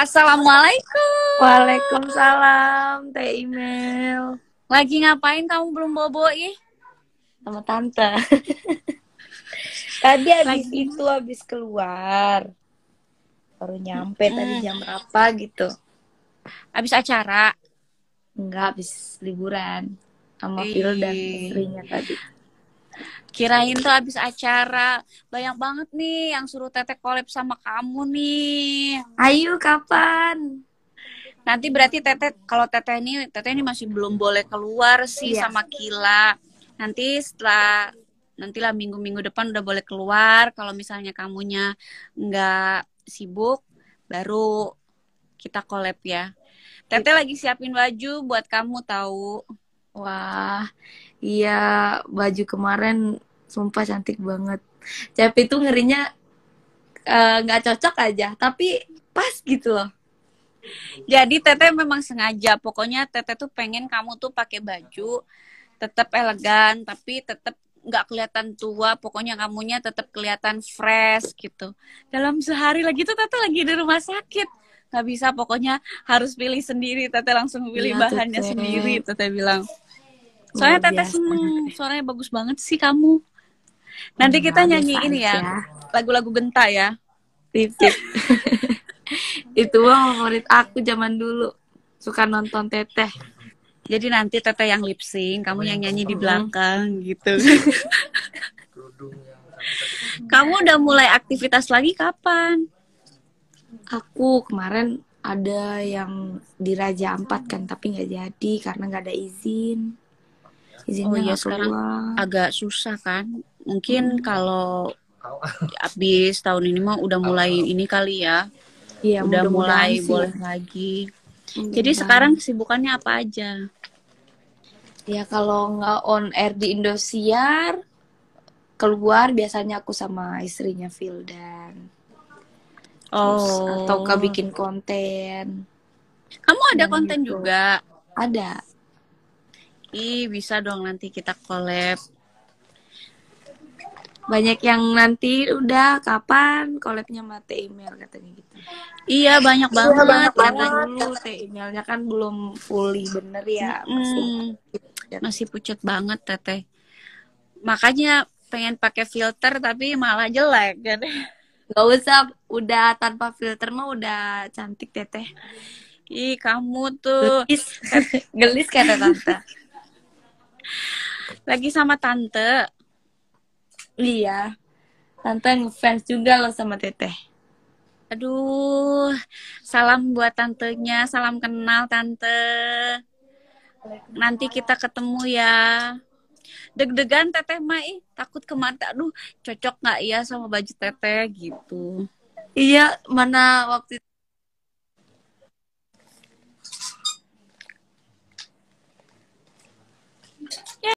Assalamualaikum. Waalaikumsalam, Teh Email. Lagi ngapain kamu belum bobo ih? Sama Tante. Tadi Lagi. habis keluar. Baru nyampe tadi jam berapa gitu. Habis acara. Enggak, habis liburan. Sama Phil dan Ih, istrinya tadi. kirain tuh habis acara. Banyak banget nih yang suruh Teteh collab sama kamu nih. Ayo, kapan? Nanti berarti kalau Teteh ini masih belum boleh keluar sih Iya. sama Kila. Nantilah minggu-minggu depan udah boleh keluar. Kalau misalnya kamunya nggak sibuk, baru kita collab ya. Teteh lagi siapin baju buat kamu tahu. Wah, iya, baju kemarin sumpah cantik banget. Tapi itu ngerinya nggak cocok aja, tapi pas gitu loh. Jadi Teteh memang sengaja, pokoknya Teteh tuh pengen kamu tuh pakai baju tetap elegan, tapi tetap nggak kelihatan tua. Pokoknya kamunya tetap kelihatan fresh gitu. Dalam sehari lagi tuh Teteh lagi di rumah sakit, nggak bisa. Pokoknya harus pilih sendiri. Teteh langsung pilih Iya, bahannya sendiri. Teteh. Teteh bilang. Luar Soalnya Teteh biasa. seneng, suaranya bagus banget sih kamu. Nanti kita Enggak, biasa nyanyi ini ya, aja. lagu-lagu genta ya. Tip-tip. Itu bang favorit aku zaman dulu. Suka nonton Teteh. Jadi nanti Teteh yang lip sync, kamu yang nyanyi di Mm-mm. belakang gitu. Kamu udah mulai aktivitas lagi kapan? Aku kemarin ada yang di Raja Ampat kan, tapi nggak jadi karena nggak ada izin. Oh Izinnya iya, nggak sekarang keluar. agak susah kan. Mungkin Mm-mm. kalau habis tahun ini mah udah mulai ini kali ya. Iya, Udah mudah-mudahan mulai sih ya. boleh lagi. Jadi Mudah-mudahan. sekarang kesibukannya apa aja? Ya kalau nggak on air di Indosiar, keluar biasanya aku sama istrinya Vildan. Terus atau ke Oh, bikin konten kamu ada dan konten gitu. juga? Ada. Ih, bisa dong nanti kita collab. Banyak yang nanti udah kapan collabnya mate email katanya gitu. Iya, banyak Iya banget banyak banget. katanya. Dulu teh emailnya kan belum fully bener ya, masih Mm-mm. Masih pucet banget Teteh. Makanya pengen pakai filter tapi malah jelek kan. nggak usah, udah tanpa filter mah udah cantik teteh. Ih, kamu tuh Gelis, gelis kata tante. lagi sama tante. Iya, tante ngefans juga loh sama teteh. Aduh, salam buat tantenya, salam kenal tante. Nanti kita ketemu ya. Deg-degan teteh Mai, takut ke mata. Aduh, cocok nggak ya sama baju teteh gitu. Iya, mana waktu